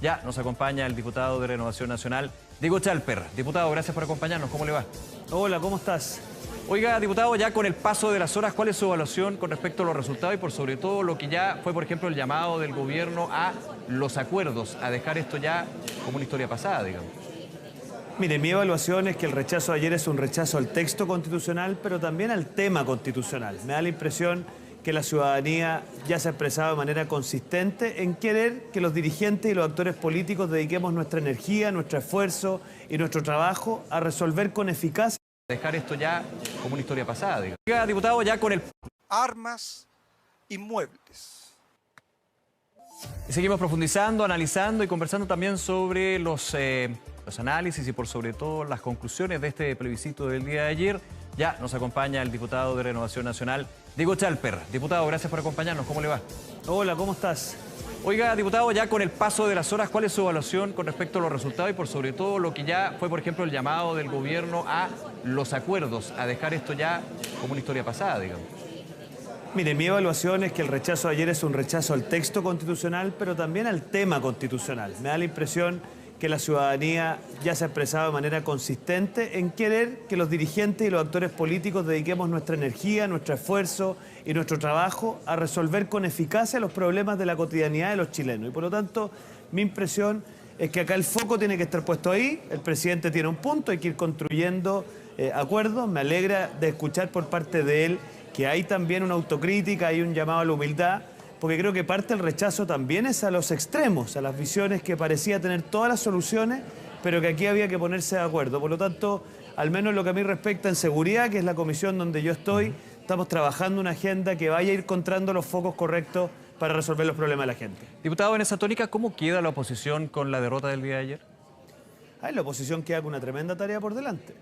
Ya nos acompaña el diputado de Renovación Nacional, Diego Chalper. Diputado, gracias por acompañarnos. ¿Cómo le va? Hola, ¿cómo estás? Oiga, diputado, ya con el paso de las horas, ¿cuál es su evaluación con respecto a los resultados y por sobre todo lo que ya fue, por ejemplo, el llamado del gobierno a los acuerdos, a dejar esto ya como una historia pasada, digamos? Mire, mi evaluación es que el rechazo de ayer es un rechazo al texto constitucional, pero también al tema constitucional. Me da la impresión que la ciudadanía ya se ha expresado de manera consistente en querer que los dirigentes y los actores políticos dediquemos nuestra energía, nuestro esfuerzo y nuestro trabajo a resolver con eficacia. Dejar esto ya como una historia pasada, digamos. Oiga, diputado, ya con el... Armas, inmuebles. Y seguimos profundizando, analizando y conversando también sobre los análisis y por sobre todo las conclusiones de este plebiscito del día de ayer. Ya nos acompaña el diputado de Renovación Nacional, Diego Chalper. Diputado, gracias por acompañarnos. ¿Cómo le va? Hola, ¿cómo estás? Oiga, diputado, ya con el paso de las horas, ¿cuál es su evaluación con respecto a los resultados y por sobre todo lo que ya fue, por ejemplo, el llamado del gobierno a los acuerdos, a dejar esto ya como una historia pasada, digamos? Mire, mi evaluación es que el rechazo de ayer es un rechazo al texto constitucional, pero también al tema constitucional. Me da la impresión que la ciudadanía ya se ha expresado de manera consistente en querer que los dirigentes y los actores políticos dediquemos nuestra energía, nuestro esfuerzo y nuestro trabajo a resolver con eficacia los problemas de la cotidianidad de los chilenos. Y por lo tanto, mi impresión es que acá el foco tiene que estar puesto ahí, el presidente tiene un punto, hay que ir construyendo acuerdos. Me alegra de escuchar por parte de él que hay también una autocrítica, hay un llamado a la humildad, porque creo que parte del rechazo también es a los extremos, a las visiones que parecía tener todas las soluciones, pero que aquí había que ponerse de acuerdo. Por lo tanto, al menos lo que a mí respecta en seguridad, que es la comisión donde yo estoy, estamos trabajando una agenda que vaya a ir encontrando los focos correctos para resolver los problemas de la gente. Diputado, en esa tónica, ¿cómo queda la oposición con la derrota del día de ayer? La oposición queda con una tremenda tarea por delante,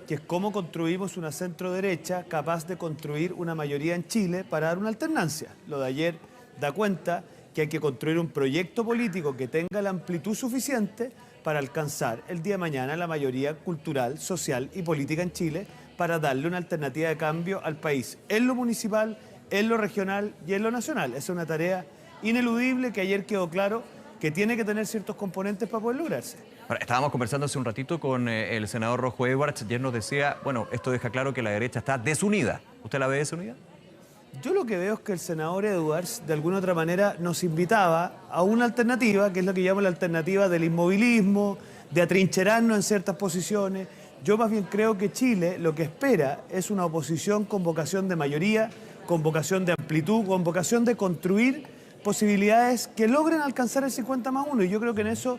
que es cómo construimos una centro-derecha capaz de construir una mayoría en Chile para dar una alternancia. Lo de ayer da cuenta que hay que construir un proyecto político que tenga la amplitud suficiente para alcanzar el día de mañana la mayoría cultural, social y política en Chile para darle una alternativa de cambio al país en lo municipal, en lo regional y en lo nacional. Esa es una tarea ineludible que ayer quedó claro que tiene que tener ciertos componentes para poder lograrse. Ahora, estábamos conversando hace un ratito con el senador Rojo Edwards. Ayer nos decía, bueno, esto deja claro que la derecha está desunida. ¿Usted la ve desunida? Yo lo que veo es que el senador Edwards, de alguna otra manera, nos invitaba a una alternativa, que es lo que llamo la alternativa del inmovilismo, de atrincherarnos en ciertas posiciones. Yo más bien creo que Chile lo que espera es una oposición con vocación de mayoría, con vocación de amplitud, con vocación de construir posibilidades que logren alcanzar el 50+1. Y yo creo que en eso,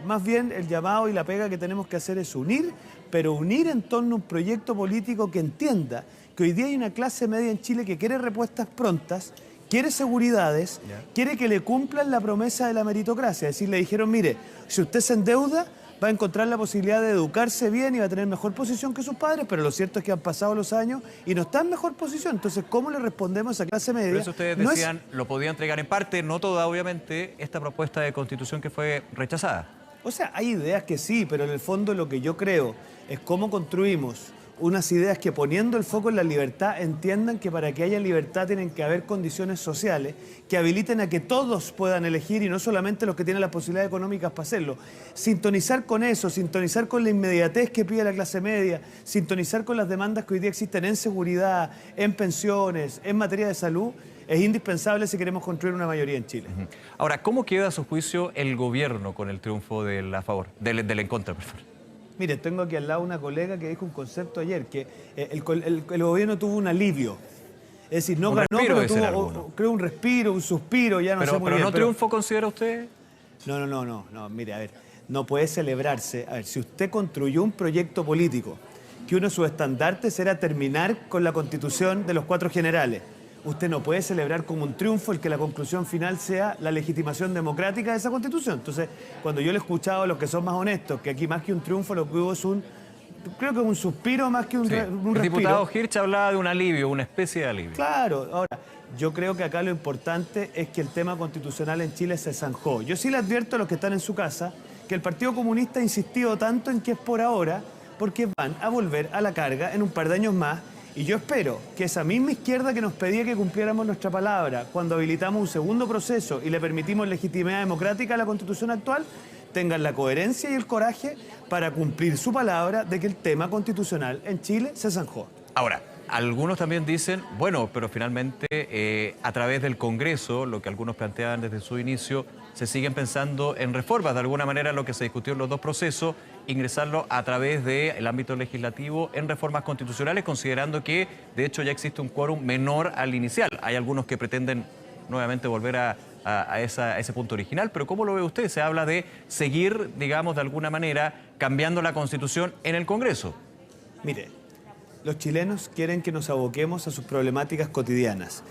más bien, el llamado y la pega que tenemos que hacer es unir, pero unir en torno a un proyecto político que entienda que hoy día hay una clase media en Chile que quiere respuestas prontas, quiere seguridades, quiere que le cumplan la promesa de la meritocracia. Es decir, le dijeron, mire, si usted se endeuda, va a encontrar la posibilidad de educarse bien y va a tener mejor posición que sus padres, pero lo cierto es que han pasado los años y no está en mejor posición. Entonces, ¿cómo le respondemos a esa clase media? Por eso ustedes decían, lo podía entregar en parte, no toda, obviamente, esta propuesta de constitución que fue rechazada. O sea, hay ideas que sí, pero en el fondo lo que yo creo es cómo construimos unas ideas que poniendo el foco en la libertad entiendan que para que haya libertad tienen que haber condiciones sociales que habiliten a que todos puedan elegir y no solamente los que tienen las posibilidades económicas para hacerlo. Sintonizar con eso, sintonizar con la inmediatez que pide la clase media, sintonizar con las demandas que hoy día existen en seguridad, en pensiones, en materia de salud, es indispensable si queremos construir una mayoría en Chile. Ahora, ¿cómo queda a su juicio el gobierno con el triunfo del a favor, del en contra, por favor? Mire, tengo aquí al lado una colega que dijo un concepto ayer, que el gobierno tuvo un alivio. Es decir, no ganó, pero tuvo, creo, un respiro, un suspiro, ya no sé muy bien. ¿Pero no triunfo considera usted? No, mire, a ver, no puede celebrarse. A ver, si usted construyó un proyecto político, que uno de sus estandartes era terminar con la Constitución de los 4 generales, usted no puede celebrar como un triunfo el que la conclusión final sea la legitimación democrática de esa Constitución. Entonces, cuando yo le he escuchado a los que son más honestos, que aquí más que un triunfo lo que hubo es creo que un suspiro más que un respiro. El diputado Hirsch hablaba de un alivio, una especie de alivio. Claro, ahora, yo creo que acá lo importante es que el tema constitucional en Chile se zanjó. Yo sí le advierto a los que están en su casa que el Partido Comunista ha insistido tanto en que es por ahora, porque van a volver a la carga en un par de años más Y yo espero que esa misma izquierda que nos pedía que cumpliéramos nuestra palabra cuando habilitamos un segundo proceso y le permitimos legitimidad democrática a la Constitución actual, tengan la coherencia y el coraje para cumplir su palabra de que el tema constitucional en Chile se zanjó. Ahora, algunos también dicen, bueno, pero finalmente a través del Congreso, lo que algunos planteaban desde su inicio, se siguen pensando en reformas. De alguna manera lo que se discutió en los dos procesos, ingresarlo a través del ámbito legislativo en reformas constitucionales, considerando que de hecho ya existe un quórum menor al inicial. Hay algunos que pretenden nuevamente volver a ese punto original, pero ¿cómo lo ve usted? Se habla de seguir, digamos, de alguna manera, cambiando la Constitución en el Congreso. Mire, los chilenos quieren que nos aboquemos a sus problemáticas cotidianas.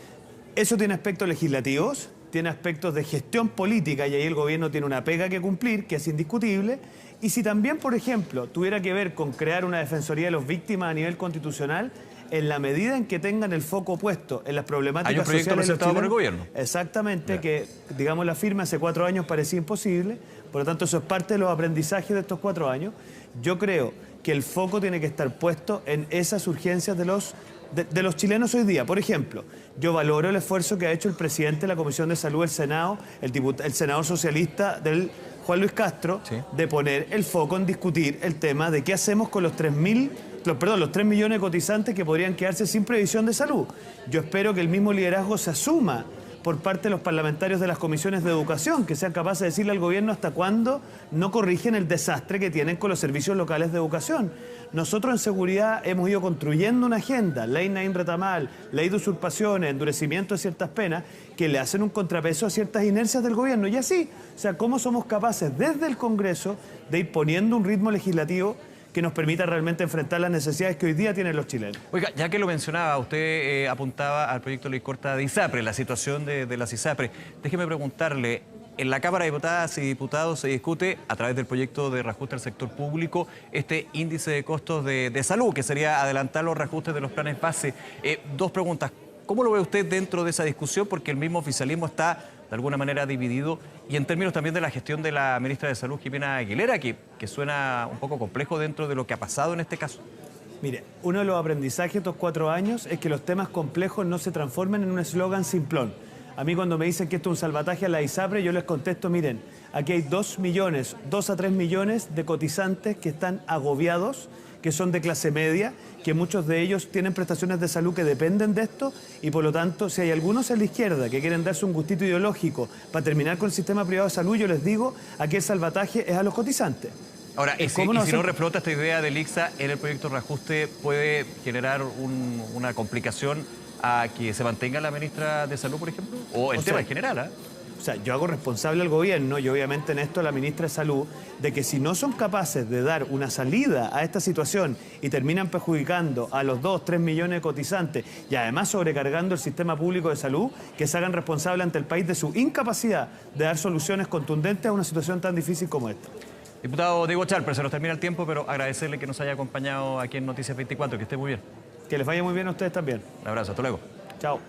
Eso tiene aspectos legislativos, tiene aspectos de gestión política y ahí el gobierno tiene una pega que cumplir, que es indiscutible. Y si también, por ejemplo, tuviera que ver con crear una defensoría de los víctimas a nivel constitucional, en la medida en que tengan el foco puesto en las problemáticas hay un proyecto sociales presentado por el gobierno. Exactamente, Ya. que digamos la firma hace 4 años parecía imposible, por lo tanto eso es parte de los aprendizajes de estos 4 años. Yo creo que el foco tiene que estar puesto en esas urgencias de los chilenos hoy día. Por ejemplo, yo valoro el esfuerzo que ha hecho el presidente de la Comisión de Salud del Senado, el senador socialista del Juan Luis Castro, sí, de poner el foco en discutir el tema de qué hacemos con los 3 millones de cotizantes que podrían quedarse sin previsión de salud. Yo espero que el mismo liderazgo se asuma por parte de los parlamentarios de las comisiones de educación, que sean capaces de decirle al gobierno hasta cuándo no corrigen el desastre que tienen con los servicios locales de educación. Nosotros en seguridad hemos ido construyendo una agenda, ley Naín Retamal, ley de usurpaciones, endurecimiento de ciertas penas, que le hacen un contrapeso a ciertas inercias del gobierno. Y así, o sea, ¿cómo somos capaces desde el Congreso de ir poniendo un ritmo legislativo que nos permita realmente enfrentar las necesidades que hoy día tienen los chilenos? Oiga, ya que lo mencionaba, usted apuntaba al proyecto de ley corta de ISAPRE, la situación de las ISAPRE. Déjeme preguntarle, en la Cámara de Diputadas y Diputados se discute, a través del proyecto de reajuste al sector público, este índice de costos de salud, que sería adelantar los reajustes de los planes base. Dos preguntas. ¿Cómo lo ve usted dentro de esa discusión? Porque el mismo oficialismo está de alguna manera dividido, y en términos también de la gestión de la ministra de Salud, Jimena Aguilera, que suena un poco complejo dentro de lo que ha pasado en este caso. Mire, uno de los aprendizajes de estos 4 años es que los temas complejos no se transformen en un eslogan simplón. A mí cuando me dicen que esto es un salvataje a la ISAPRE, yo les contesto, miren, aquí hay 2 a 3 millones de cotizantes que están agobiados, que son de clase media, que muchos de ellos tienen prestaciones de salud que dependen de esto, y por lo tanto, si hay algunos en la izquierda que quieren darse un gustito ideológico para terminar con el sistema privado de salud, yo les digo, aquí el salvataje es a los cotizantes. Ahora, y si no reflota esta idea del ICSA en el proyecto de reajuste, ¿puede generar una complicación a que se mantenga la ministra de Salud, por ejemplo? O el tema en general, ¿eh? O sea, yo hago responsable al gobierno y obviamente en esto a la ministra de Salud, de que si no son capaces de dar una salida a esta situación y terminan perjudicando a los 2-3 millones de cotizantes y además sobrecargando el sistema público de salud, que se hagan responsables ante el país de su incapacidad de dar soluciones contundentes a una situación tan difícil como esta. Diputado Diego Chalper, se nos termina el tiempo, pero agradecerle que nos haya acompañado aquí en Noticias 24, que esté muy bien. Que les vaya muy bien a ustedes también. Un abrazo, hasta luego. Chao.